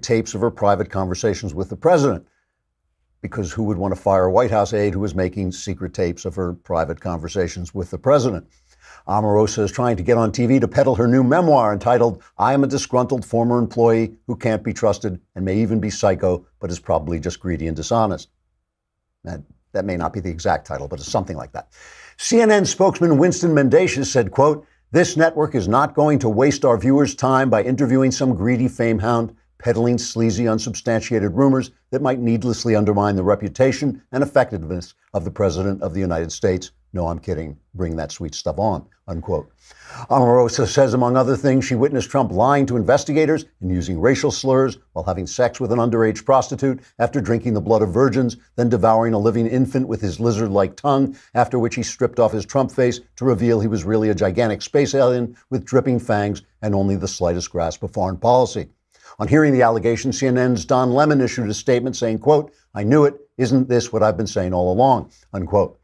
tapes of her private conversations with the president. Because who would want to fire a White House aide who was making secret tapes of her private conversations with the president? Omarosa is trying to get on TV to peddle her new memoir entitled, I Am a Disgruntled Former Employee Who Can't Be Trusted and May Even Be Psycho, but is probably just greedy and dishonest. That may not be the exact title, but it's something like that. CNN spokesman Winston Mendacious said, quote, this network is not going to waste our viewers' time by interviewing some greedy fame hound peddling sleazy, unsubstantiated rumors that might needlessly undermine the reputation and effectiveness of the President of the United States. No, I'm kidding. Bring that sweet stuff on, unquote. Omarosa says, among other things, she witnessed Trump lying to investigators and using racial slurs while having sex with an underage prostitute after drinking the blood of virgins, then devouring a living infant with his lizard-like tongue, after which he stripped off his Trump face to reveal he was really a gigantic space alien with dripping fangs and only the slightest grasp of foreign policy. On hearing the allegation, CNN's Don Lemon issued a statement saying, quote, I knew it. Isn't this what I've been saying all along, unquote.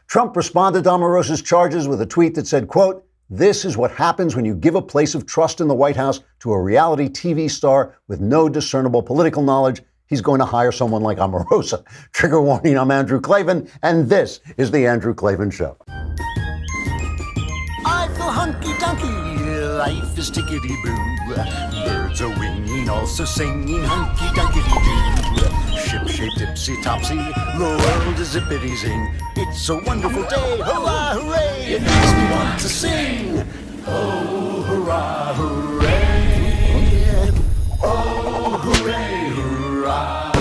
Trump responded to Omarosa's charges with a tweet that said, quote, this is what happens when you give a place of trust in the White House to a reality TV star with no discernible political knowledge. He's going to hire someone like Omarosa. Trigger warning, I'm Andrew Klavan, and this is The Andrew Klavan Show. I feel hunky-dunky, life is tickety-boo. Birds are winging, also singing hunky-dunky-doo. Ship-shaped, ipsy-topsy, the world is zippity-zing. It's a wonderful day, hurrah, hooray! It makes me want to sing. Oh, hurrah, hooray! Oh, hooray, hurrah!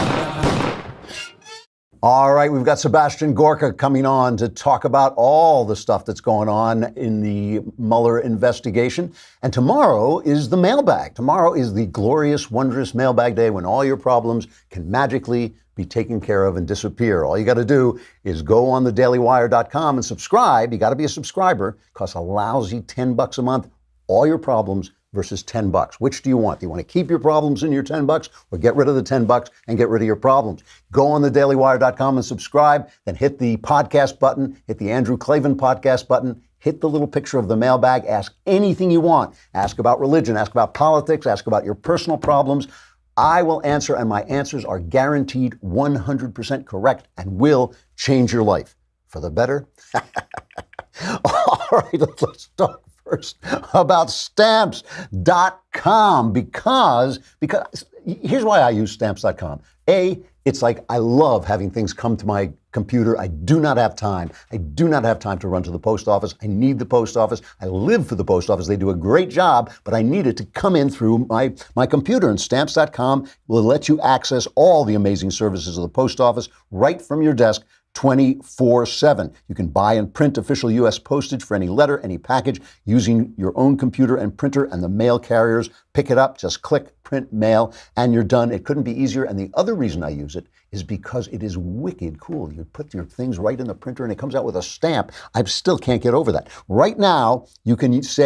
All right, we've got Sebastian Gorka coming on to talk about all the stuff that's going on in the Mueller investigation. And tomorrow is the mailbag. Tomorrow is the glorious, wondrous mailbag day when all your problems can magically be taken care of and disappear. All you got to do is go on thedailywire.com and subscribe. You got to be a subscriber. It costs a lousy $10 a month. All your problems versus $10. Which do you want? Do you want to keep your problems in your $10 or get rid of the $10 and get rid of your problems? Go on thedailywire.com and subscribe, then hit the podcast button, hit the Andrew Klavan podcast button, hit the little picture of the mailbag, ask anything you want. Ask about religion, ask about politics, ask about your personal problems. I will answer, and my answers are guaranteed 100% correct and will change your life. For the better? All right, let's talk first about stamps.com because here's why I use stamps.com. A, it's like I love having things come to my computer. I do not have time. I do not have time to run to the post office. I need the post office. I live for the post office. They do a great job, but I need it to come in through my computer. And stamps.com will let you access all the amazing services of the post office right from your desk 24/7. You can buy and print official U.S. postage for any letter, any package using your own computer and printer, and the mail carriers pick it up. Just click, print, mail, and you're done. It couldn't be easier. And the other reason I use it is because it is wicked cool. You put your things right in the printer and it comes out with a stamp. I still can't get over that. Right now, you can use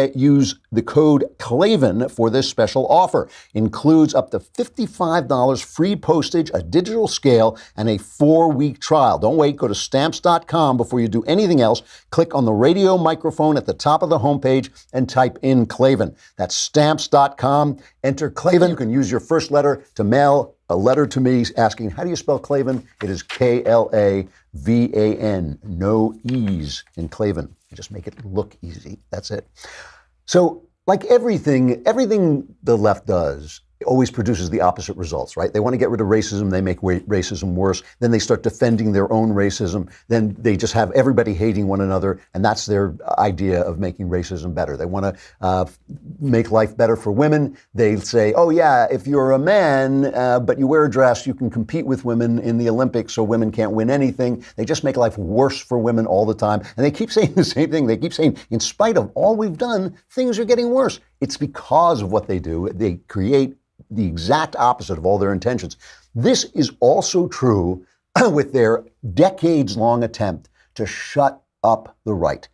the code Klavan for this special offer. Includes up to $55 free postage, a digital scale, and a 4-week trial. Don't wait. Go to stamps.com before you do anything else. Click on the radio microphone at the top of the homepage and type in Klavan. That's stamps.com. Enter Klavan. You can use your first letter to mail a letter to me asking, how do you spell Klavan? It is Klavan. No E's in Klavan. You just make it look easy. That's it. So like everything the left does, it always produces the opposite results, right? They want to get rid of racism. They make racism worse. Then they start defending their own racism. Then they just have everybody hating one another. And that's their idea of making racism better. They want to make life better for women. They say, oh, yeah, if you're a man, but you wear a dress, you can compete with women in the Olympics, so women can't win anything. They just make life worse for women all the time. And they keep saying the same thing. They keep saying, in spite of all we've done, things are getting worse. It's because of what they do. They create the exact opposite of all their intentions. This is also true with their decades-long attempt to shut up the right.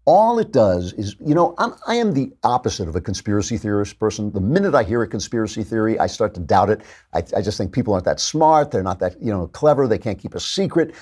All it does is, I am the opposite of a conspiracy theorist person. The minute I hear a conspiracy theory, I start to doubt it. I just think people aren't that smart. They're not that, clever. They can't keep a secret.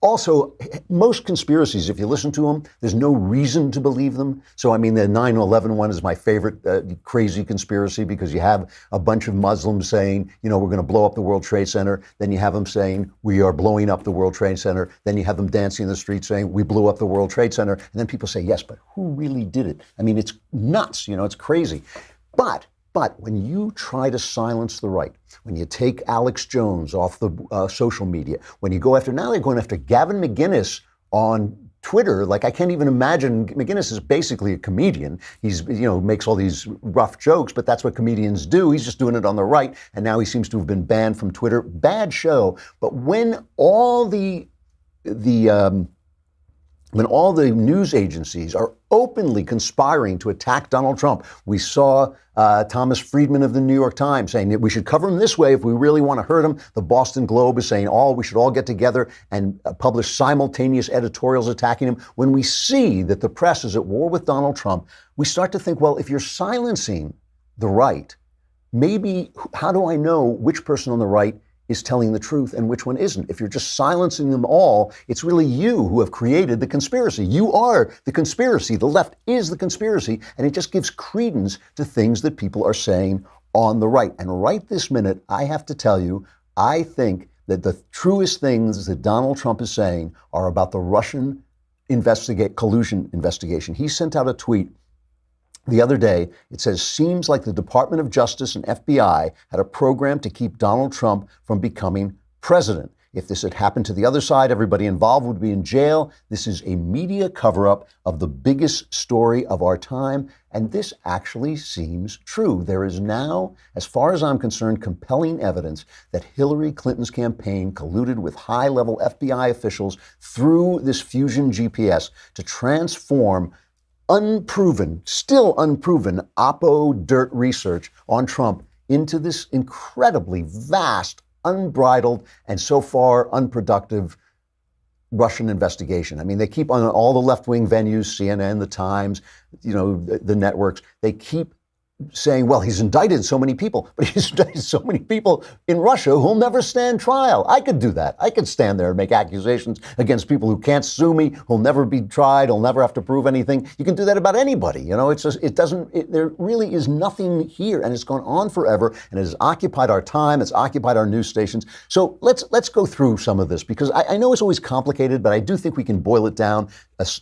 Also, most conspiracies, if you listen to them, there's no reason to believe them. So, I mean, the 9/11 one is my favorite crazy conspiracy because you have a bunch of Muslims saying, you know, we're going to blow up the World Trade Center. Then you have them saying, we are blowing up the World Trade Center. Then you have them dancing in the street saying, we blew up the World Trade Center. And then people say, yes, but who really did it? I mean, it's nuts, you know, it's crazy. But when you try to silence the right, when you take Alex Jones off the social media, when you go after, now they're going after Gavin McInnes on Twitter, like I can't even imagine. McInnes is basically a comedian. He's, you know, makes all these rough jokes, but that's what comedians do. He's just doing it on the right. And now he seems to have been banned from Twitter. Bad show. But when all the news agencies are openly conspiring to attack Donald Trump, we saw Thomas Friedman of the New York Times saying that we should cover him this way if we really want to hurt him. The Boston Globe is saying, we should all get together and publish simultaneous editorials attacking him. When we see that the press is at war with Donald Trump, we start to think, well, if you're silencing the right, maybe how do I know which person on the right is telling the truth and which one isn't? If you're just silencing them all, it's really you who have created the conspiracy. You are the conspiracy. The left is the conspiracy, and it just gives credence to things that people are saying on the right. And right this minute, I have to tell you, I think that the truest things that Donald Trump is saying are about the Russian collusion investigation. He sent out a tweet the other day. It says, seems like the Department of Justice and FBI had a program to keep Donald Trump from becoming president. If this had happened to the other side, everybody involved would be in jail. This is a media cover-up of the biggest story of our time. And this actually seems true. There is now, as far as I'm concerned, compelling evidence that Hillary Clinton's campaign colluded with high-level FBI officials through this Fusion GPS to transform still unproven Oppo dirt research on Trump into this incredibly vast, unbridled, and so far unproductive Russian investigation. I mean, they keep on all the left-wing venues, CNN, the Times, you know, the networks, they keep saying, well, he's indicted so many people, but he's indicted so many people in Russia who'll never stand trial. I could do that. I could stand there and make accusations against people who can't sue me, who'll never be tried, who'll never have to prove anything. You can do that about anybody. You know, it's just, there really is nothing here, and it's gone on forever, and it has occupied our time. It's occupied our news stations. So let's go through some of this, because I know it's always complicated, but I do think we can boil it down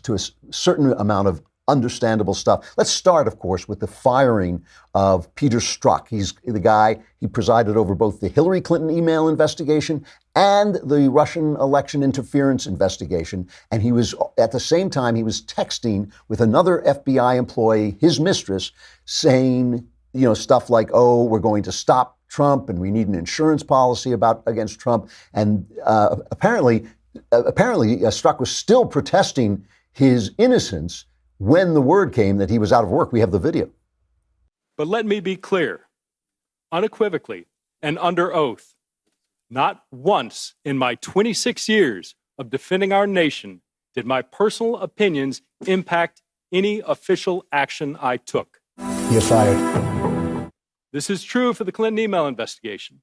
to a certain amount of understandable stuff. Let's start, of course, with the firing of Peter Strzok. He's the guy, he presided over both the Hillary Clinton email investigation and the Russian election interference investigation. And he was, at the same time, he was texting with another FBI employee, his mistress, saying, you know, stuff like, oh, we're going to stop Trump and we need an insurance policy against Trump. And apparently, Strzok was still protesting his innocence when the word came that he was out of work. We have the video. But let me be clear, unequivocally and under oath, not once in my 26 years of defending our nation did my personal opinions impact any official action I took. You're fired. This is true for the Clinton email investigation,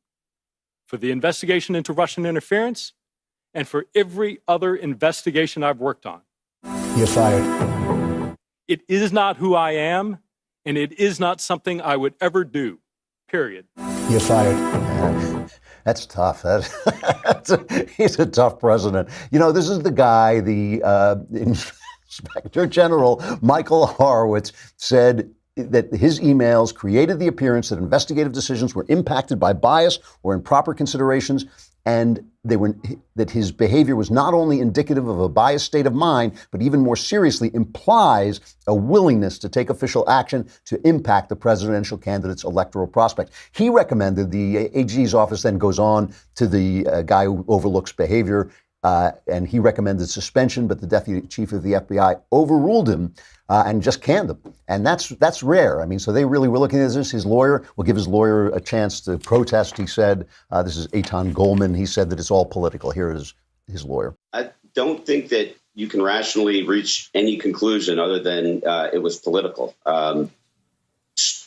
for the investigation into Russian interference, and for every other investigation I've worked on. You're fired. It is not who I am, and it is not something I would ever do, period. You're fired. That's tough. He's a tough president. You know, this is the guy, the Inspector General Michael Horowitz said that his emails created the appearance that investigative decisions were impacted by bias or improper considerations, and that his behavior was not only indicative of a biased state of mind, but even more seriously implies a willingness to take official action to impact the presidential candidate's electoral prospect. He recommended, the AG's office then goes on to the guy who overlooks behavior, and he recommended suspension, but the deputy chief of the FBI overruled him and just canned him. And that's rare. I mean, so they really were looking at this. His lawyer will give his lawyer a chance to protest. He said, this is Eitan Goldman. He said that it's all political. Here is his lawyer. I don't think that you can rationally reach any conclusion other than it was political.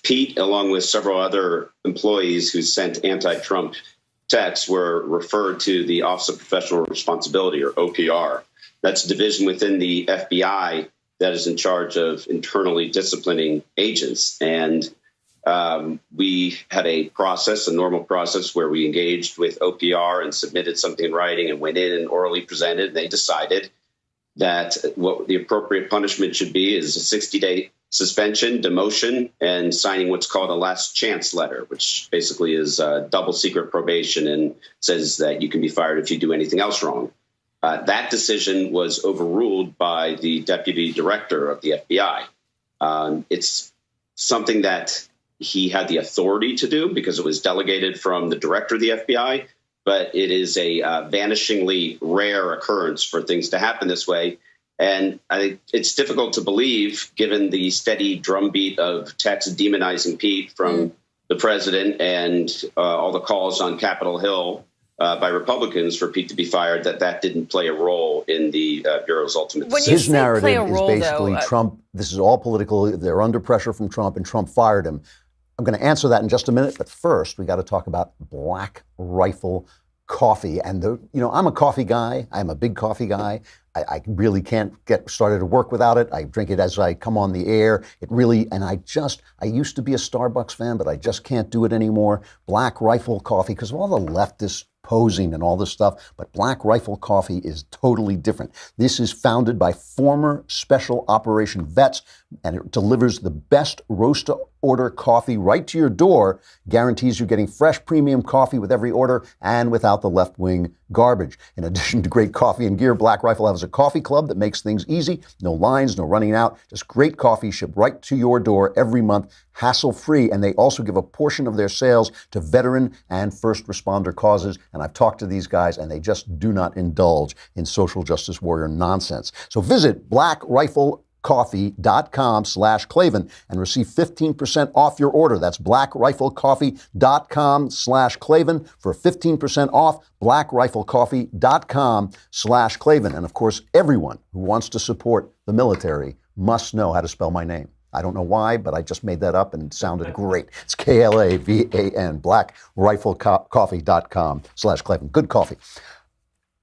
Pete, along with several other employees who sent anti-Trump texts were referred to the Office of Professional Responsibility, or OPR. That's a division within the FBI that is in charge of internally disciplining agents. And we had a normal process, where we engaged with OPR and submitted something in writing and went in and orally presented. And they decided that what the appropriate punishment should be is a 60-day suspension, demotion, and signing what's called a last chance letter, which basically is double secret probation and says that you can be fired if you do anything else wrong. That decision was overruled by the deputy director of the FBI. It's something that he had the authority to do because it was delegated from the director of the FBI, but it is a vanishingly rare occurrence for things to happen this way. And I think it's difficult to believe, given the steady drumbeat of texts demonizing Pete from the president and all the calls on Capitol Hill by Republicans for Pete to be fired, that didn't play a role in the Bureau's ultimate decision. His narrative is basically Trump. This is all political. They're under pressure from Trump, and Trump fired him. I'm going to answer that in just a minute. But first, we got to talk about Black Rifle Coffee. And, I'm a coffee guy. I'm a big coffee guy. I really can't get started to work without it. I drink it as I come on the air. I used to be a Starbucks fan, but I just can't do it anymore. Black Rifle Coffee, because of all the leftist posing and all this stuff, but Black Rifle Coffee is totally different. This is founded by former special operation vets, and it delivers the best roast-to-order coffee right to your door, guarantees you're getting fresh premium coffee with every order and without the left-wing garbage. In addition to great coffee and gear, Black Rifle has a coffee club that makes things easy. No lines, no running out, just great coffee shipped right to your door every month, hassle-free, and they also give a portion of their sales to veteran and first responder causes. And I've talked to these guys, and they just do not indulge in social justice warrior nonsense. So visit blackriflecoffee.com/Klavan and receive 15% off your order. That's blackriflecoffee.com/Klavan for 15% off. blackriflecoffee.com/Klavan. And of course, everyone who wants to support the military must know how to spell my name. I don't know why, but I just made that up and it sounded great. It's Klavan, blackriflecoffee.com/Klavan. Good coffee.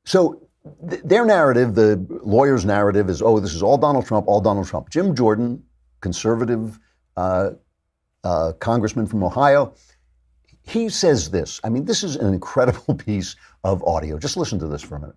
So their narrative, the lawyer's narrative, is, this is all Donald Trump, all Donald Trump. Jim Jordan, conservative congressman from Ohio, he says this. I mean, this is an incredible piece of audio. Just listen to this for a minute.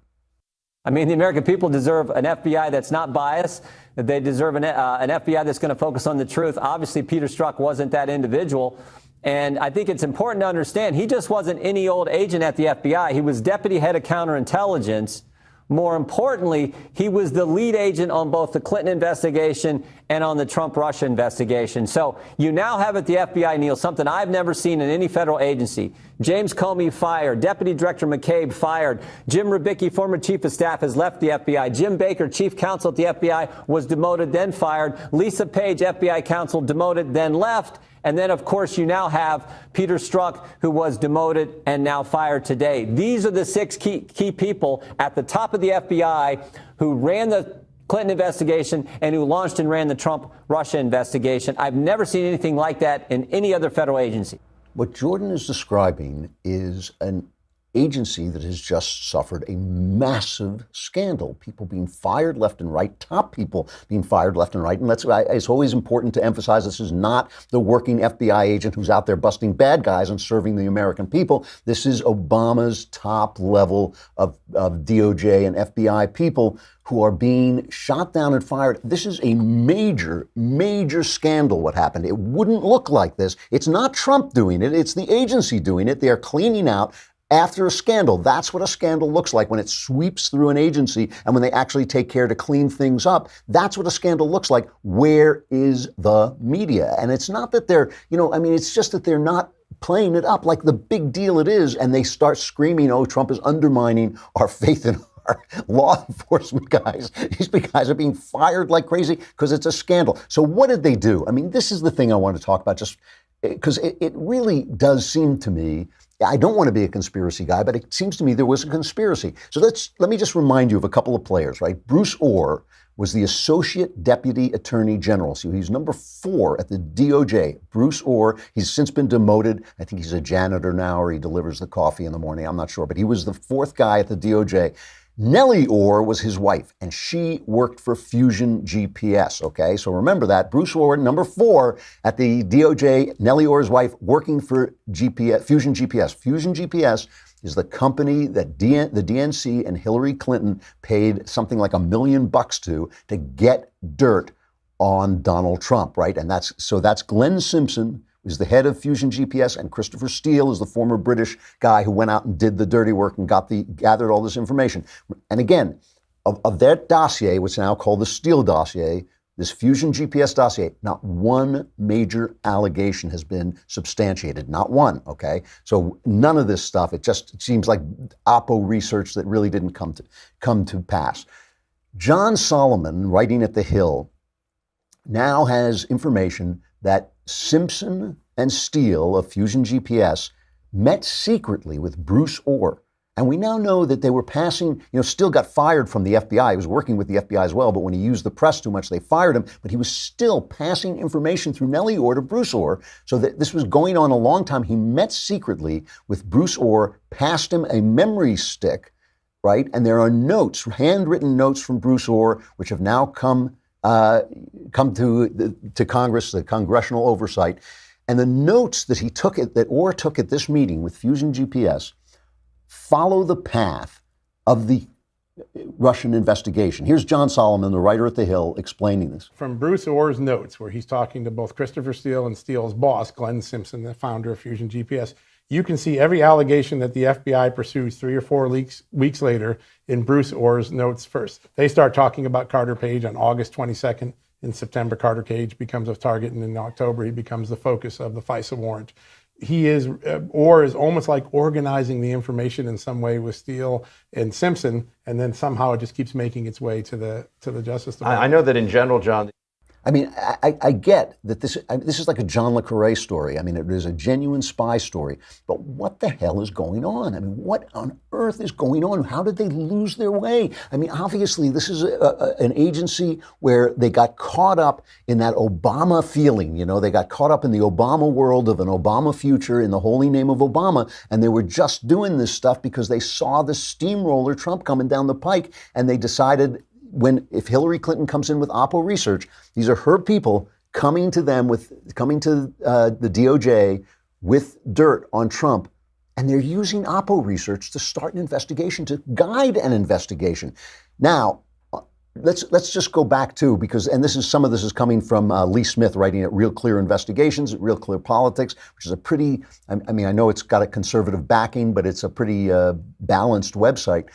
I mean, the American people deserve an FBI that's not biased. They deserve an FBI that's going to focus on the truth. Obviously, Peter Strzok wasn't that individual. And I think it's important to understand he just wasn't any old agent at the FBI. He was deputy head of counterintelligence. More importantly, he was the lead agent on both the Clinton investigation and on the Trump-Russia investigation. So you now have at the FBI, Neil, something I've never seen in any federal agency. James Comey fired. Deputy Director McCabe fired. Jim Rubicki, former chief of staff, has left the FBI. Jim Baker, chief counsel at the FBI, was demoted, then fired. Lisa Page, FBI counsel, demoted, then left. And then, of course, you now have Peter Strzok, who was demoted and now fired today. These are the six key people at the top of the FBI who ran the Clinton investigation and who launched and ran the Trump-Russia investigation. I've never seen anything like that in any other federal agency. What Jordan is describing is an agency that has just suffered a massive scandal. People being fired left and right, top people being fired left and right. And it's always important to emphasize this is not the working FBI agent who's out there busting bad guys and serving the American people. This is Obama's top level of DOJ and FBI people who are being shot down and fired. This is a major, major scandal what happened. It wouldn't look like this. It's not Trump doing it. It's the agency doing it. They are cleaning out after a scandal. That's what a scandal looks like when it sweeps through an agency and when they actually take care to clean things up. That's what a scandal looks like. Where is the media? And it's not that they're, it's just that they're not playing it up like the big deal it is. And they start screaming, Trump is undermining our faith in our law enforcement guys. These big guys are being fired like crazy because it's a scandal. So what did they do? I mean, this is the thing I want to talk about, just because it really does seem to me, I don't want to be a conspiracy guy, but it seems to me there was a conspiracy. So let me just remind you of a couple of players, right? Bruce Orr was the Associate Deputy Attorney General. So he's number 4 at the DOJ. Bruce Orr, he's since been demoted. I think he's a janitor now, or he delivers the coffee in the morning. I'm not sure, but he was the 4th guy at the DOJ. Nellie Orr was his wife, and she worked for Fusion GPS, okay? So remember that. Bruce Orr, number 4 at the DOJ, Nellie Orr's wife, working for Fusion GPS. Fusion GPS is the company that the DNC and Hillary Clinton paid something like $1 million to get dirt on Donald Trump, right? And that's Glenn Simpson is the head of Fusion GPS, and Christopher Steele is the former British guy who went out and did the dirty work and gathered all this information. And again, of that dossier, which is now called the Steele dossier, this Fusion GPS dossier, not one major allegation has been substantiated. Not one, okay? So none of this stuff, it just seems like Oppo research that really didn't come to pass. John Solomon, writing at The Hill, now has information that Simpson and Steele of Fusion GPS met secretly with Bruce Orr. And we now know that they were passing, Steele got fired from the FBI. He was working with the FBI as well, but when he used the press too much, they fired him. But he was still passing information through Nellie Orr to Bruce Orr. So that this was going on a long time. He met secretly with Bruce Orr, passed him a memory stick, right? And there are notes, handwritten notes from Bruce Orr, which have now come to Congress, the congressional oversight. And the notes that Orr took at this meeting with Fusion GPS follow the path of the Russian investigation. Here's John Solomon, the writer at The Hill, explaining this. From Bruce Orr's notes, where he's talking to both Christopher Steele and Steele's boss, Glenn Simpson, the founder of Fusion GPS, you can see every allegation that the FBI pursues 3 or 4 weeks later in Bruce Orr's notes first. They start talking about Carter Page on August 22nd. In September, Carter Page becomes a target, and in October, he becomes the focus of the FISA warrant. Orr is almost like organizing the information in some way with Steele and Simpson, and then somehow it just keeps making its way to the Justice Department. I know that in general, John. I mean, I get that this is like a John le Carré story. I mean, it is a genuine spy story. But what the hell is going on? I mean, what on earth is going on? How did they lose their way? I mean, obviously, this is an agency where they got caught up in that Obama feeling. They got caught up in the Obama world of an Obama future in the holy name of Obama. And they were just doing this stuff because they saw the steamroller Trump coming down the pike. And they decided, if Hillary Clinton comes in with Oppo research, these are her people coming to the DOJ with dirt on Trump, and they're using Oppo research to start an investigation, to guide an investigation. Now, let's just go back to, some of this is coming from Lee Smith, writing at Real Clear Investigations, at Real Clear Politics, which is a pretty, I know it's got a conservative backing, but it's a pretty balanced website.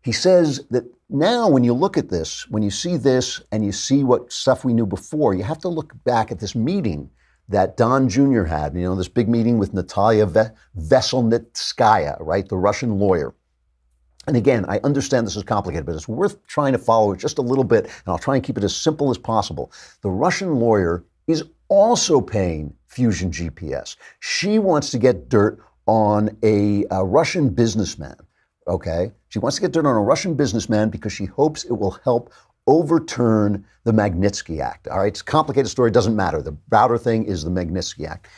He says that now when you look at this, when you see this and you see what stuff we knew before, you have to look back at this meeting that Don Jr. had, this big meeting with Natalia Veselnitskaya, right, the Russian lawyer. And again, I understand this is complicated, but it's worth trying to follow it just a little bit, and I'll try and keep it as simple as possible. The Russian lawyer is also paying Fusion GPS. She wants to get dirt on a Russian businessman. Okay, she wants to get dirt on a Russian businessman because she hopes it will help overturn the Magnitsky Act. All right, it's a complicated story, doesn't matter. The router thing is the Magnitsky Act.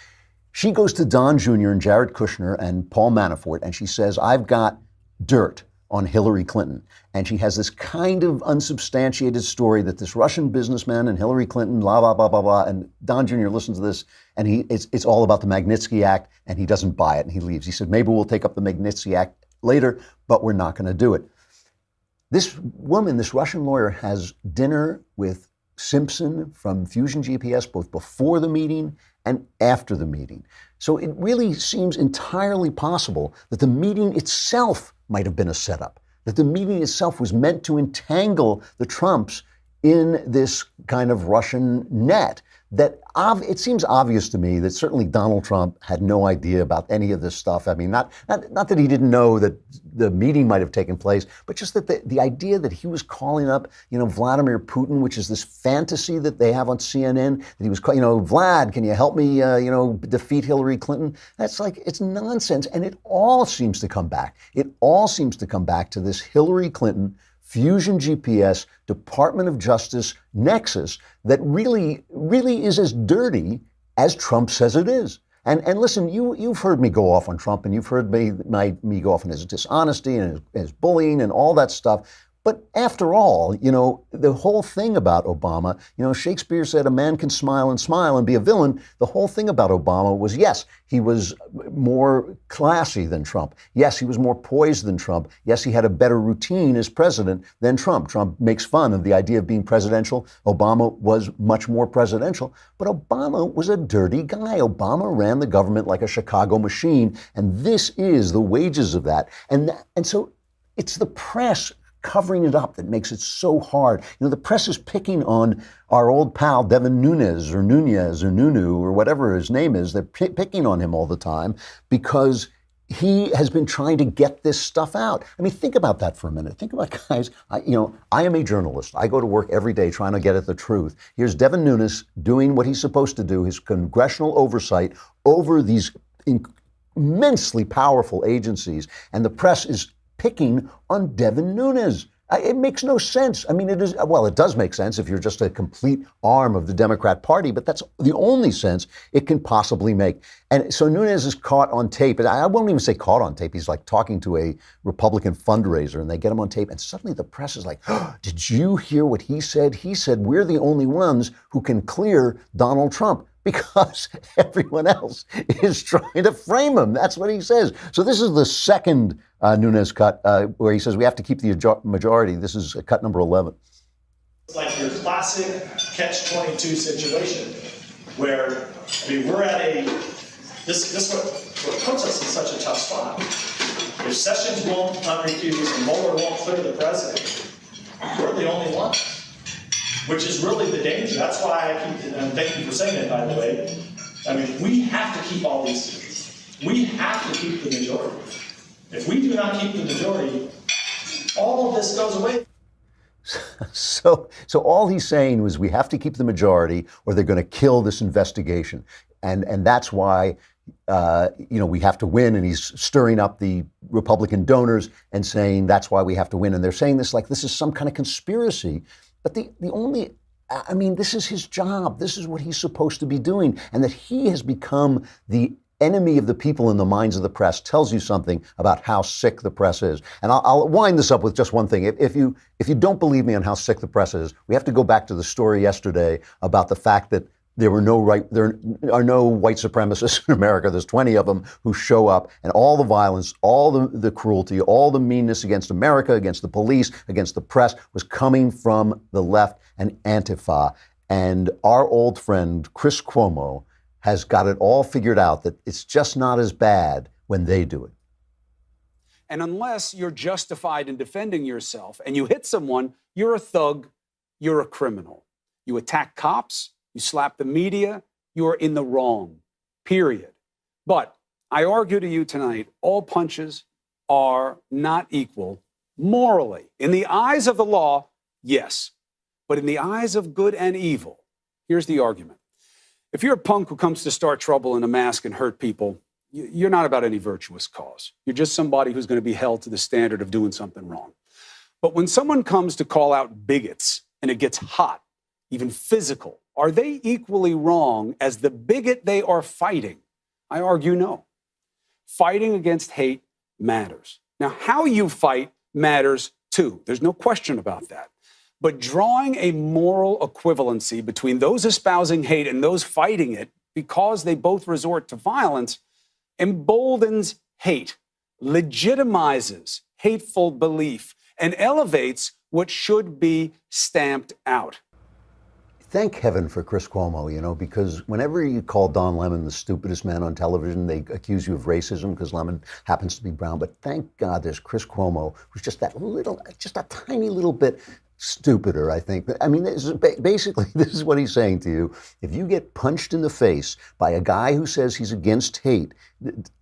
She goes to Don Jr. and Jared Kushner and Paul Manafort, and she says, I've got dirt on Hillary Clinton. And she has this kind of unsubstantiated story that this Russian businessman and Hillary Clinton, blah, blah, blah, blah, blah. And Don Jr. listens to this, and it's all about the Magnitsky Act, and he doesn't buy it, and he leaves. He said, maybe we'll take up the Magnitsky Act later, but we're not going to do it. This woman, this Russian lawyer, has dinner with Simpson from Fusion GPS both before the meeting and after the meeting. So it really seems entirely possible that the meeting itself might have been a setup, that the meeting itself was meant to entangle the Trumps in this kind of Russian net. That it seems obvious to me that certainly Donald Trump had no idea about any of this stuff. I mean, not that he didn't know that the meeting might have taken place, but just that the idea that he was calling up, Vladimir Putin, which is this fantasy that they have on CNN, that he was, Vlad, can you help me, defeat Hillary Clinton? That's it's nonsense. And it all seems to come back. It all seems to come back to this Hillary Clinton Fusion GPS, Department of Justice nexus that really is as dirty as Trump says it is. And listen, you've heard me go off on Trump, and you've heard me go off on his dishonesty and his bullying and all that stuff. But after all, the whole thing about Obama, Shakespeare said a man can smile and be a villain. The whole thing about Obama was, yes, he was more classy than Trump. Yes, he was more poised than Trump. Yes, he had a better routine as president than Trump. Trump makes fun of the idea of being presidential. Obama was much more presidential. But Obama was a dirty guy. Obama ran the government like a Chicago machine. And this is the wages of that. And so it's the press covering it up that makes it so hard. The press is picking on our old pal Devin Nunes or Nunu or whatever his name is. They're picking on him all the time because he has been trying to get this stuff out. I mean, think about that for a minute. Think about guys. I am a journalist. I go to work every day trying to get at the truth. Here's Devin Nunes doing what he's supposed to do, his congressional oversight over these immensely powerful agencies, and the press is picking on Devin Nunes. It makes no sense. I mean, it does make sense if you're just a complete arm of the Democrat Party, but that's the only sense it can possibly make. And so Nunes is caught on tape, and I won't even say caught on tape. He's like talking to a Republican fundraiser, and they get him on tape, and suddenly the press is like, oh, did you hear what he said? He said, we're the only ones who can clear Donald Trump, because everyone else is trying to frame him. That's what he says. So this is the second Nunes cut where he says we have to keep the majority. This is cut number 11. It's like your classic catch-22 situation where, we're at this what puts us in such a tough spot. If Sessions won't unrecuse and Mueller won't clear the president, we're the only one. Which is really the danger. That's why and thank you for saying it, by the way. We have to keep all these things. We have to keep the majority. If we do not keep the majority, all of this goes away. So all he's saying was we have to keep the majority or they're going to kill this investigation. And that's why, we have to win. And he's stirring up the Republican donors and saying that's why we have to win. And they're saying this like this is some kind of conspiracy. But this is his job. This is what he's supposed to be doing. And that he has become the enemy of the people in the minds of the press tells you something about how sick the press is. And I'll wind this up with just one thing. If you don't believe me on how sick the press is, we have to go back to the story yesterday about the fact that there are no white supremacists in America. There's 20 of them who show up, and all the violence, all the cruelty, all the meanness against America, against the police, against the press was coming from the left and Antifa. And our old friend, Chris Cuomo, has got it all figured out that it's just not as bad when they do it. And unless you're justified in defending yourself and you hit someone, you're a thug, you're a criminal. You attack cops, you slap the media, you're in the wrong, period. But I argue to you tonight, all punches are not equal morally. In the eyes of the law, yes. But in the eyes of good and evil, here's the argument. If you're a punk who comes to start trouble in a mask and hurt people, you're not about any virtuous cause. You're just somebody who's going to be held to the standard of doing something wrong. But when someone comes to call out bigots and it gets hot, even physical, are they equally wrong as the bigot they are fighting? I argue no. Fighting against hate matters. Now, how you fight matters too. There's no question about that. But drawing a moral equivalency between those espousing hate and those fighting it because they both resort to violence emboldens hate, legitimizes hateful belief, and elevates what should be stamped out. Thank heaven for Chris Cuomo, because whenever you call Don Lemon the stupidest man on television, they accuse you of racism because Lemon happens to be brown. But thank God there's Chris Cuomo, who's just a tiny little bit stupider, I think. I mean, basically, this is what he's saying to you. If you get punched in the face by a guy who says he's against hate,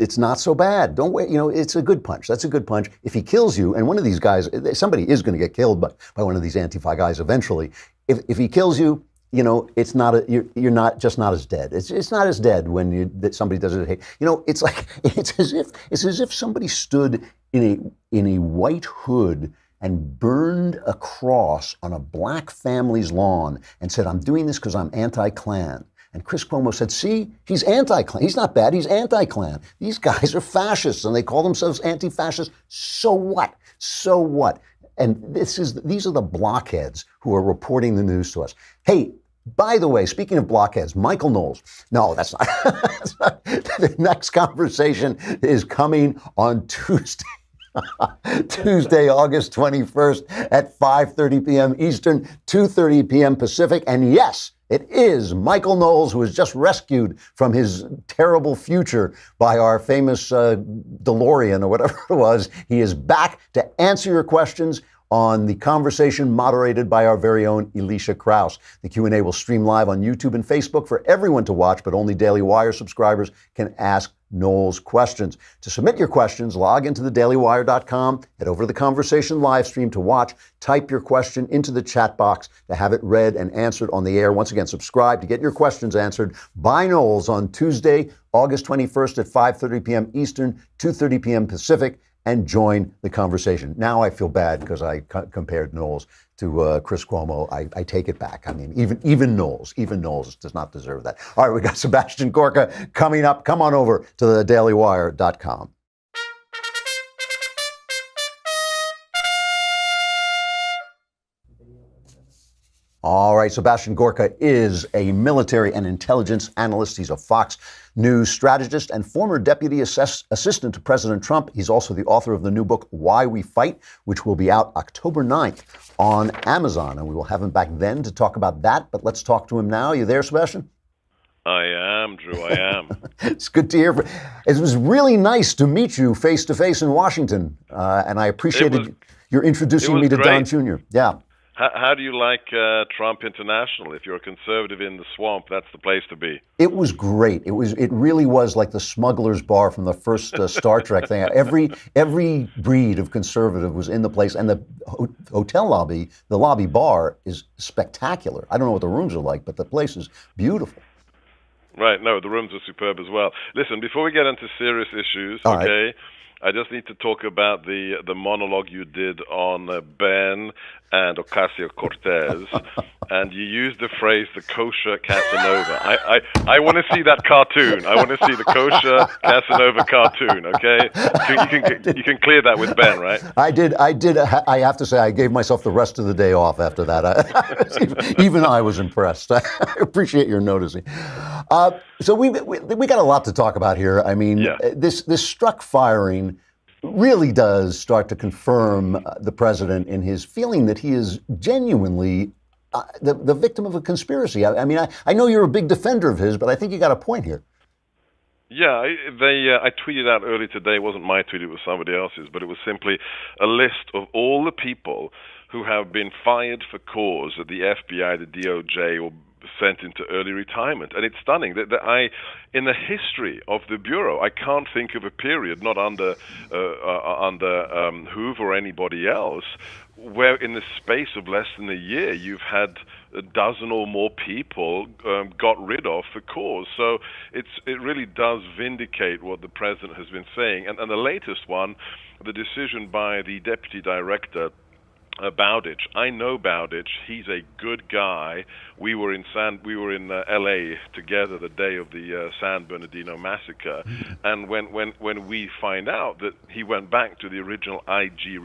it's not so bad. Don't wait. It's a good punch. That's a good punch. If he kills you, and one of these guys, somebody is going to get killed by one of these Antifa guys eventually. If he kills you, it's not you're not as dead. It's not as dead when somebody does it hate. It's as if somebody stood in a white hood and burned a cross on a black family's lawn and said, I'm doing this because I'm anti-Klan. And Chris Cuomo said, see, he's anti-Klan. He's not bad. He's anti-Klan. These guys are fascists and they call themselves anti-fascists. So what? So what? And these are the blockheads who are reporting the news to us. Hey, by the way, speaking of blockheads, Michael Knowles. No, that's not. The next conversation is coming on Tuesday. Tuesday, August 21st at 5:30 p.m. Eastern, 2:30 p.m. Pacific. And yes, it is Michael Knowles, who was just rescued from his terrible future by our famous DeLorean or whatever it was. He is back to answer your questions on the conversation moderated by our very own Elisha Krauss. The Q&A will stream live on YouTube and Facebook for everyone to watch, but only Daily Wire subscribers can ask Knowles questions. To submit your questions, log into thedailywire.com, head over to the conversation live stream to watch, type your question into the chat box to have it read and answered on the air. Once again, subscribe to get your questions answered by Knowles on Tuesday, August 21st at 5:30 p.m. Eastern, 2:30 p.m. Pacific, and join the conversation. Now I feel bad because I compared Knowles to Chris Cuomo. I take it back. I mean, even Knowles does not deserve that. All right, we got Sebastian Gorka coming up. Come on over to thedailywire.com. All right, Sebastian Gorka is a military and intelligence analyst. He's a Fox News strategist and former deputy assistant to President Trump. He's also the author of the new book, Why We Fight, which will be out October 9th on Amazon. And we will have him back then to talk about that. But let's talk to him now. You there, Sebastian? I am, Drew, I am. It's good to hear. It was really nice to meet you face to face in Washington. And I appreciated your introducing me to great. Don Jr. Yeah. How do you like Trump International? If you're a conservative in the swamp, that's the place to be. It was great. It really was like the smuggler's bar from the first Star Trek thing. Every breed of conservative was in the place, and the hotel lobby, the lobby bar, is spectacular. I don't know what the rooms are like, but the place is beautiful. Right. No, the rooms are superb as well. Listen, before we get into serious issues, All okay, right. I just need to talk about the monologue you did on Ben and Ocasio-Cortez, and you used the phrase "the kosher Casanova." I want to see that cartoon. I want to see the kosher Casanova cartoon. Okay, you can clear that with Ben, right? I did. I have to say, I gave myself the rest of the day off after that. Even I was impressed. I appreciate your noticing. So we got a lot to talk about here. I mean, this Strzok firing really does start to confirm the president in his feeling that he is genuinely the victim of a conspiracy. I mean, I know you're a big defender of his, but I think you got a point here. Yeah, I tweeted out earlier today. It wasn't my tweet, it was somebody else's, but it was simply a list of all the people who have been fired for cause at the FBI, the DOJ, or sent into early retirement. And it's stunning that in the history of the Bureau, I can't think of a period, not under Hoover or anybody else, where in the space of less than a year, you've had a dozen or more people got rid of for cause. So it really does vindicate what the president has been saying. And the latest one, the decision by the deputy director, Bowditch. I know Bowditch. He's a good guy. We were in L.A. together the day of the San Bernardino massacre, and when we find out that he went back to the original IG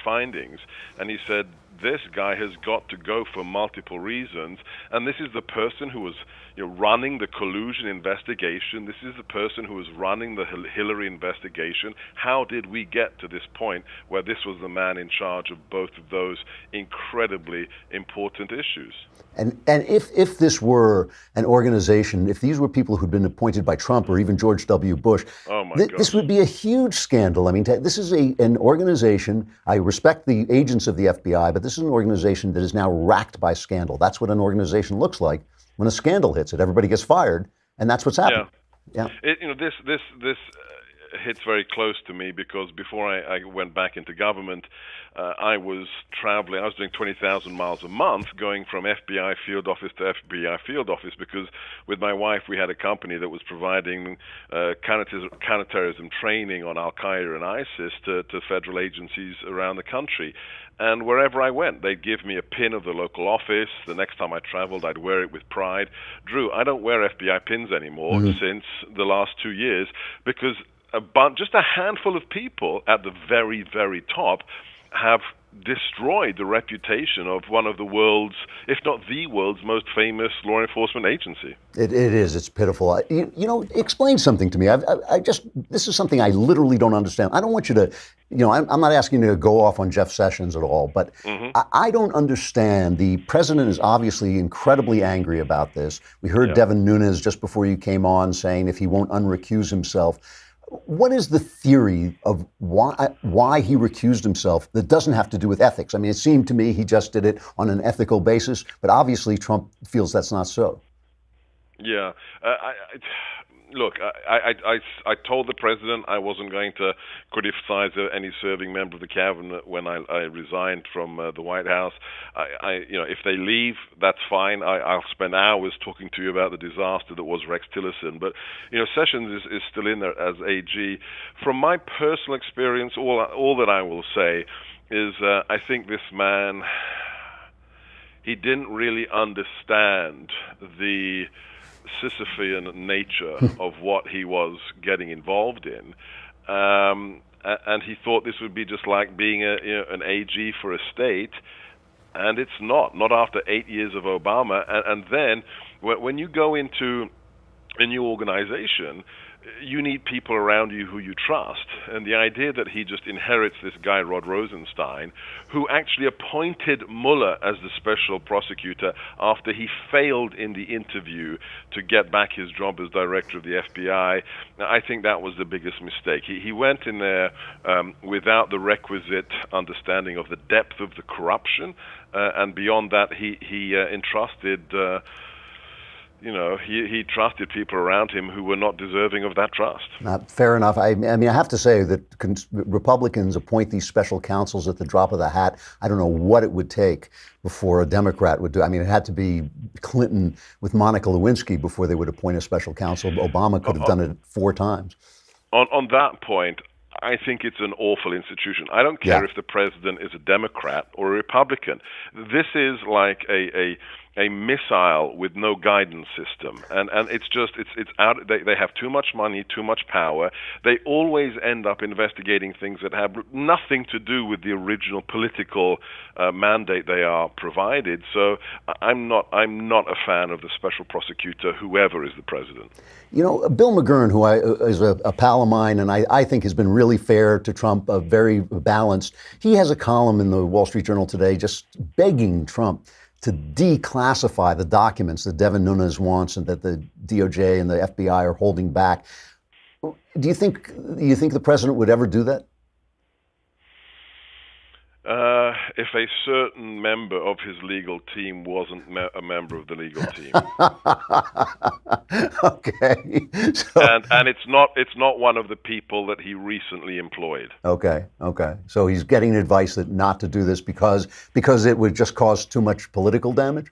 findings, and he said, this guy has got to go for multiple reasons, and this is the person who was running the collusion investigation. This is the person who was running the Hillary investigation. How did we get to this point where this was the man in charge of both of those incredibly important issues? And if this were an organization, if these were people who'd been appointed by Trump or even George W. Bush, this would be a huge scandal. I mean, this is an organization, I respect the agents of the FBI, but this is an organization that is now racked by scandal. That's what an organization looks like when a scandal hits it. Everybody gets fired, and that's what's happening. Yeah. This hits very close to me because before I went back into government, I was traveling. I was doing 20,000 miles a month, going from FBI field office to FBI field office, because with my wife we had a company that was providing counterterrorism training on Al Qaeda and ISIS to federal agencies around the country. And wherever I went, they'd give me a pin of the local office. The next time I traveled, I'd wear it with pride. Drew, I don't wear FBI pins anymore since the last 2 years because just a handful of people at the very, very top have destroyed the reputation of one of the world's, if not the world's, most famous law enforcement agency. It is. It's pitiful. You know, explain something to me. This is something I literally don't understand. I don't want you to, I'm not asking you to go off on Jeff Sessions at all, but I don't understand. The president is obviously incredibly angry about this. We heard Devin Nunes just before you came on saying if he won't unrecuse himself. What is the theory of why he recused himself that doesn't have to do with ethics? I mean, it seemed to me he just did it on an ethical basis, but obviously Trump feels that's not so. Yeah. Look, I told the president I wasn't going to criticize any serving member of the cabinet when I resigned from the White House. If they leave, that's fine. I'll spend hours talking to you about the disaster that was Rex Tillerson. But Sessions is still in there as AG. From my personal experience, all that I will say is I think this man, he didn't really understand the Sisyphean nature of what he was getting involved in, and he thought this would be just like being an AG for a state, and it's not after 8 years of Obama. And then when you go into a new organization, you need people around you who you trust. And the idea that he just inherits this guy, Rod Rosenstein, who actually appointed Mueller as the special prosecutor after he failed in the interview to get back his job as director of the FBI, I think that was the biggest mistake. He went in there without the requisite understanding of the depth of the corruption, and beyond that, he entrusted he trusted people around him who were not deserving of that trust. Fair enough. I mean, I have to say that Republicans appoint these special counsels at the drop of the hat. I don't know what it would take before a Democrat would do. I mean, it had to be Clinton with Monica Lewinsky before they would appoint a special counsel. Obama could have done it 4 times. On that point, I think it's an awful institution. I don't care if the president is a Democrat or a Republican. This is like a missile with no guidance system, and it's out. They have too much money, too much power. They always end up investigating things that have nothing to do with the original political mandate they are provided. So I'm not a fan of the special prosecutor, whoever is the president. Bill McGurn, who is a pal of mine, and I think has been really fair to Trump, very balanced. He has a column in the Wall Street Journal today just begging Trump to declassify the documents that Devin Nunes wants and that the DOJ and the FBI are holding back. Do you think the president would ever do that? If a certain member of his legal team wasn't a member of the legal team. Okay. And it's not one of the people that he recently employed. Okay. So he's getting advice that not to do this because it would just cause too much political damage?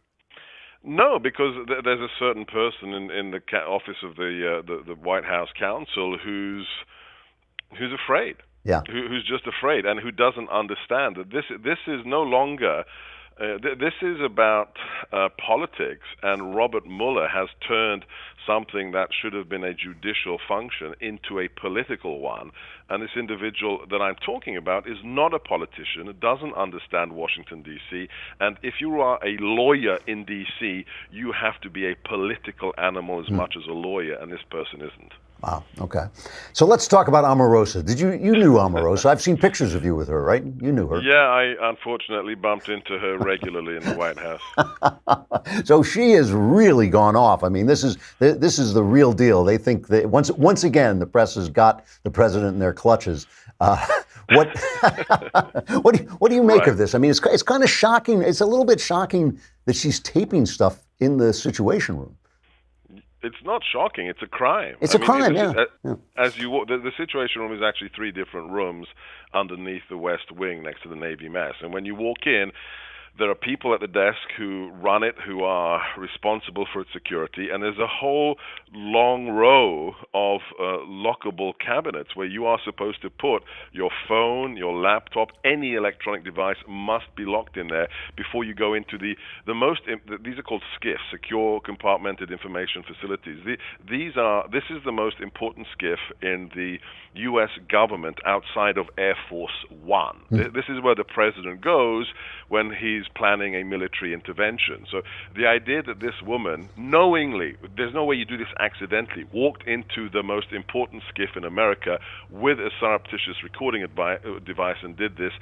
No, because there's a certain person in the office of the White House counsel who's afraid. Yeah. Who's just afraid and who doesn't understand that this is no longer this is about politics, and Robert Mueller has turned something that should have been a judicial function into a political one. And this individual that I'm talking about is not a politician, doesn't understand Washington, D.C., and if you are a lawyer in D.C., you have to be a political animal as much as a lawyer, and this person isn't. Wow. Okay. So let's talk about Omarosa. You knew Omarosa. I've seen pictures of you with her, right? You knew her. Yeah, I unfortunately bumped into her regularly in the White House. So she has really gone off. I mean, this is the real deal. They think that once again the press has got the president in their clutches. What do you make of this? I mean, it's kind of shocking. It's a little bit shocking that she's taping stuff in the Situation Room. It's not shocking. It's a crime. It's a crime, yeah. As you walk, the Situation Room is actually 3 different rooms underneath the West Wing next to the Navy mess. And when you walk in, there are people at the desk who run it, who are responsible for its security, and there's a whole long row of lockable cabinets where you are supposed to put your phone, your laptop, any electronic device must be locked in there before you go into these are called SCIFs, Secure Compartmented Information Facilities. This is the most important SCIF in the U.S. government outside of Air Force One. This is where the president goes when he's planning a military intervention. So the idea that this woman knowingly, there's no way you do this accidentally, walked into the most important SCIF in America with a surreptitious recording device and did this.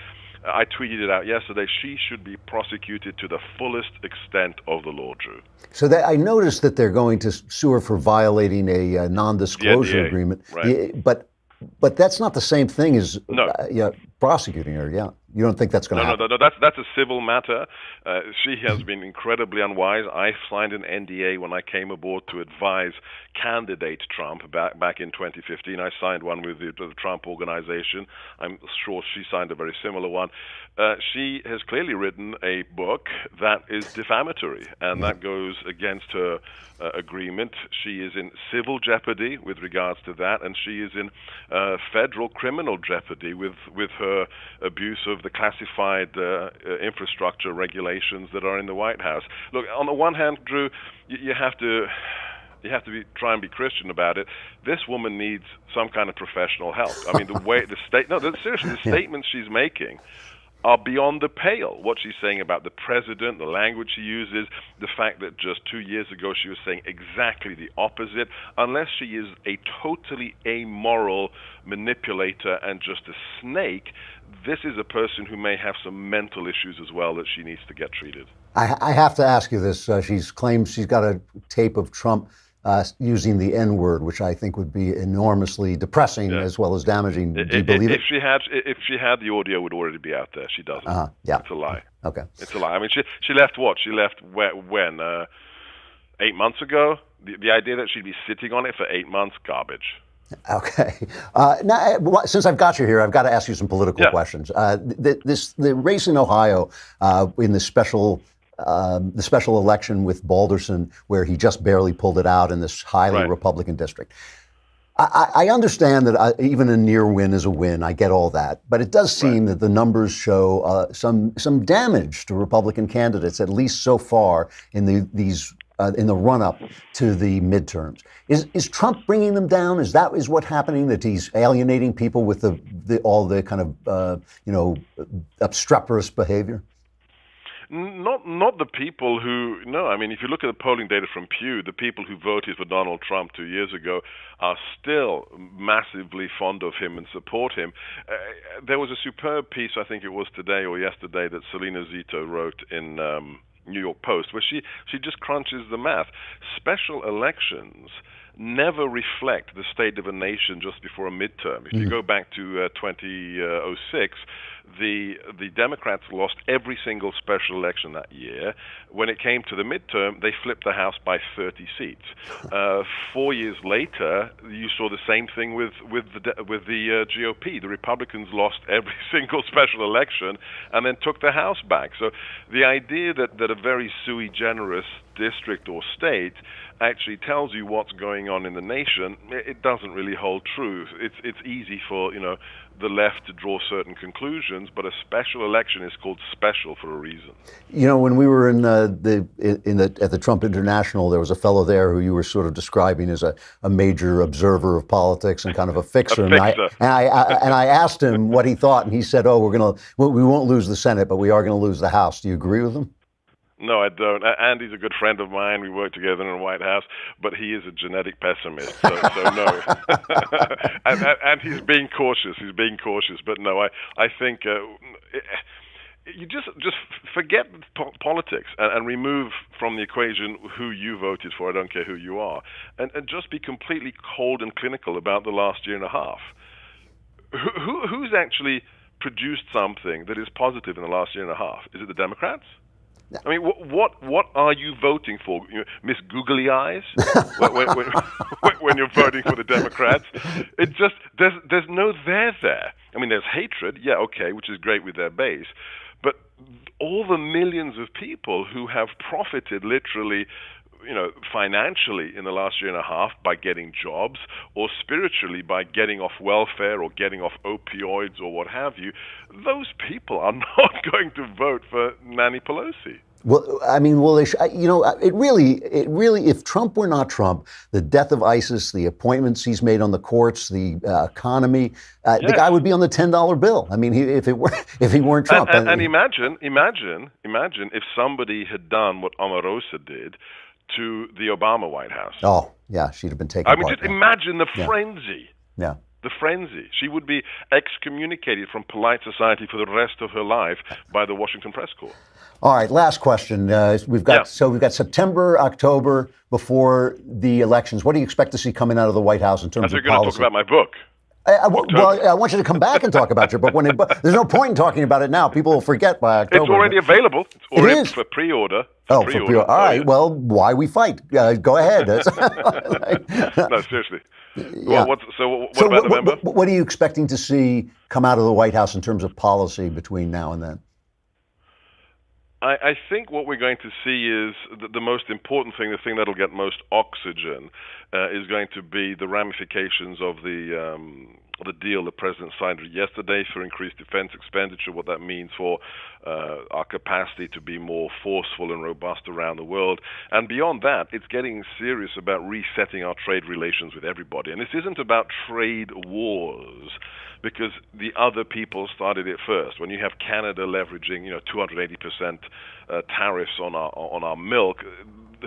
I tweeted it out yesterday. She should be prosecuted to the fullest extent of the law, Drew. So I noticed that they're going to sue her for violating a non-disclosure agreement. Right. But that's not the same thing as No. Prosecuting her. Yeah, you don't think that's going to happen? No. That's a civil matter. She has been incredibly unwise. I signed an NDA when I came aboard to advise candidate Trump back in 2015. I signed one with the Trump organization. I'm sure she signed a very similar one. She has clearly written a book that is defamatory, and that goes against her agreement. She is in civil jeopardy with regards to that, and she is in federal criminal jeopardy with her abuse of the classified infrastructure regulations that are in the White House. Look, on the one hand, Drew, you have to try and be Christian about it. This woman needs some kind of professional help. I mean, seriously, the statements she's making are beyond the pale. What she's saying about the president, the language she uses, the fact that just 2 years ago she was saying exactly the opposite. Unless she is a totally amoral manipulator and just a snake, this is a person who may have some mental issues as well that she needs to get treated. I have to ask you this. She's claimed she's got a tape of Trump using the N-word, which I think would be enormously depressing as well as damaging. Do you believe it? If she had the audio, it would already be out there. She doesn't. Yeah. It's a lie. Okay. It's a lie. I mean, she left what? She left when? 8 months ago? The idea that she'd be sitting on it for 8 months, garbage. Okay. Now, since I've got you here, I've got to ask you some political questions. The race in Ohio in the special election with Balderson, where he just barely pulled it out in this highly Republican district. I understand that even a near win is a win. I get all that, but it does seem that the numbers show some damage to Republican candidates, at least so far in the run-up to the midterms. Is Trump bringing them down? Is what happening? That he's alienating people with all the kind of obstreperous behavior? Not the people who, no, I mean, if you look at the polling data from Pew, the people who voted for Donald Trump 2 years ago are still massively fond of him and support him. There was a superb piece, I think it was today or yesterday, that Selena Zito wrote in New York Post, where she just crunches the math. Special elections never reflect the state of a nation just before a midterm. If you go back to 2006, the Democrats lost every single special election that year. When it came to the midterm, they flipped the House by 30 seats. 4 years later, you saw the same thing with the GOP. The Republicans lost every single special election and then took the House back. So the idea that a very sui generis district or state actually tells you what's going on in the nation, it doesn't really hold true. It's easy for the left to draw certain conclusions, but a special election is called special for a reason. When we were at the Trump International, there was a fellow there who you were sort of describing as a major observer of politics and kind of a fixer. And I asked him what he thought, and he said, we won't lose the Senate, but we are going to lose the House. Do you agree with him? No, I don't. Andy's a good friend of mine. We work together in the White House, but he is a genetic pessimist, so no. and he's being cautious. But no, I think you just forget politics and remove from the equation who you voted for. I don't care who you are, and just be completely cold and clinical about the last year and a half. Who's actually produced something that is positive in the last year and a half? Is it the Democrats? I mean, what are you voting for? Miss Googly Eyes when you're voting for the Democrats? It just there's no there. I mean, there's hatred, yeah, okay, which is great with their base, but all the millions of people who have profited literally, financially in the last year and a half by getting jobs, or spiritually by getting off welfare or getting off opioids or what have you, those people are not going to vote for Nancy Pelosi. Well, I mean, it really, if Trump were not Trump, the death of ISIS, the appointments he's made on the courts, the economy, the guy would be on the $10 bill. I mean, if he weren't Trump. And imagine if somebody had done what Omarosa did to the Obama White House. Oh, yeah, she'd have been taken. I mean, just imagine the frenzy. Yeah. The frenzy. She would be excommunicated from polite society for the rest of her life by the Washington Press Corps. All right, last question. We've got September, October before the elections. What do you expect to see coming out of the White House in terms of policy? You're going to talk about my book. I want you to come back and talk about your book. There's no point in talking about it now. People will forget by October. It's already available. It's already for pre-order. For pre-order. All right. Well, why we fight? Go ahead. No, seriously. Yeah. What about November? What are you expecting to see come out of the White House in terms of policy between now and then? I think what we're going to see is the most important thing, the thing that'll get most oxygen, is going to be the ramifications of the deal the president signed yesterday for increased defense expenditure, what that means for our capacity to be more forceful and robust around the world. And beyond that, it's getting serious about resetting our trade relations with everybody. And this isn't about trade wars, because the other people started it first. When you have Canada leveraging, 280% tariffs on our milk,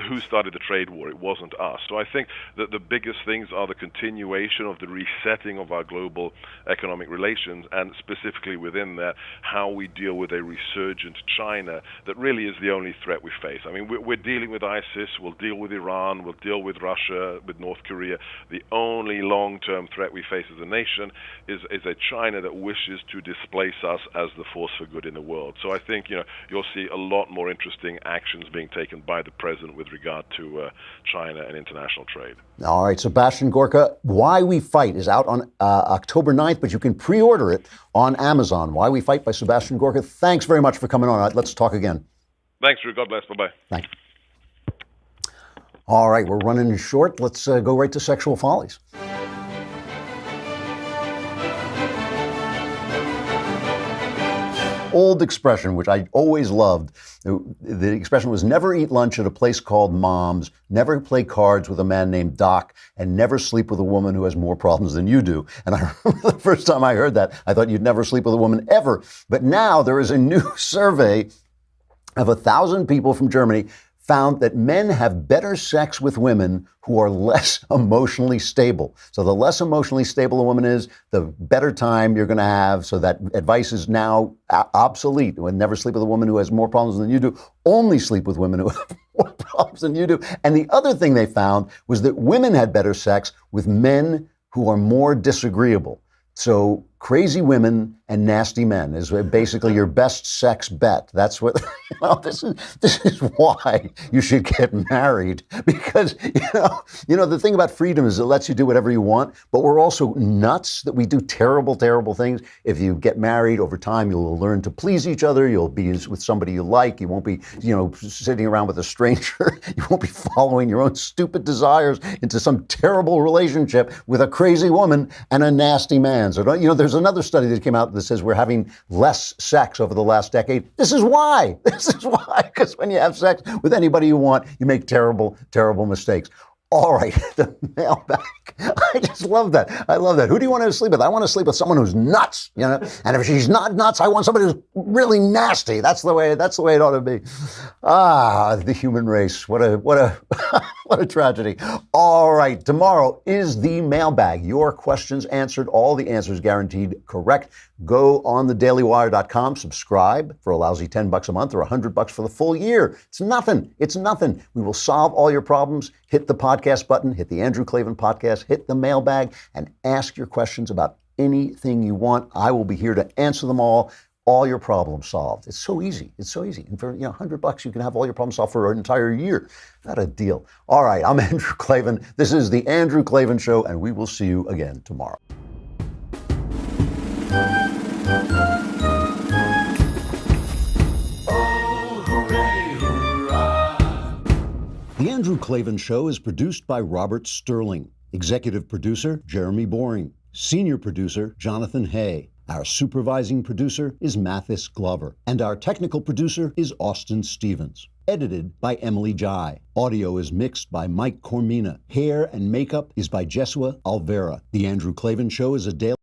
who started the trade war? It wasn't us. So I think that the biggest things are the continuation of the resetting of our global economic relations, and specifically within that, how we deal with a resurgent China that really is the only threat we face. I mean, we're dealing with ISIS, we'll deal with Iran, we'll deal with Russia, with North Korea. The only long-term threat we face as a nation is a China that wishes to displace us as the force for good in the world. So I think, you'll see a lot more interesting actions being taken by the president with regard to China and international trade. All right, Sebastian Gorka, Why We Fight is out on October 9th, but you can pre-order it on Amazon. Why We Fight by Sebastian Gorka. Thanks very much for coming on. Let's talk again. Thanks, Drew. God bless. Bye-bye. Thanks. All right, we're running short. Let's go right to sexual follies. Old expression, which I always loved. The expression was never eat lunch at a place called Mom's, never play cards with a man named Doc, and never sleep with a woman who has more problems than you do. And I remember the first time I heard that, I thought you'd never sleep with a woman ever. But now there is a new survey of 1,000 people from Germany found that men have better sex with women who are less emotionally stable. So the less emotionally stable a woman is, the better time you're going to have. So that advice is now obsolete. Never sleep with a woman who has more problems than you do. Only sleep with women who have more problems than you do. And the other thing they found was that women had better sex with men who are more disagreeable. So crazy women and nasty men is basically your best sex bet. That's what, this is why you should get married, because, the thing about freedom is it lets you do whatever you want, but we're also nuts that we do terrible, terrible things. If you get married over time, you'll learn to please each other. You'll be with somebody you like. You won't be, sitting around with a stranger. You won't be following your own stupid desires into some terrible relationship with a crazy woman and a nasty man. So there's another study that came out that says we're having less sex over the last decade. This is why. Because when you have sex with anybody you want, you make terrible, terrible mistakes. All right, the mailbag. I just love that. I love that. Who do you want to sleep with? I want to sleep with someone who's nuts, And if she's not nuts, I want somebody who's really nasty. That's the way it ought to be. The human race. What a what a tragedy. All right, tomorrow is the mailbag. Your questions answered, all the answers guaranteed correct. Go on thedailywire.com, subscribe for a lousy $10 a month or $100 for the full year. It's nothing. We will solve all your problems. Hit the podcast button, hit the Andrew Klavan podcast, hit the mailbag, and ask your questions about anything you want. I will be here to answer them all. all your problems solved. It's so easy. It's so easy. And for $100, you can have all your problems solved for an entire year. What a deal. All right, I'm Andrew Klavan. This is the Andrew Klavan Show, and we will see you again tomorrow. The Andrew Klavan Show is produced by Robert Sterling. Executive producer, Jeremy Boring. Senior producer, Jonathan Hay. Our supervising producer is Mathis Glover. And our technical producer is Austin Stevens. Edited by Emily Jai. Audio is mixed by Mike Cormina. Hair and makeup is by Jesua Alvera. The Andrew Klavan Show is a daily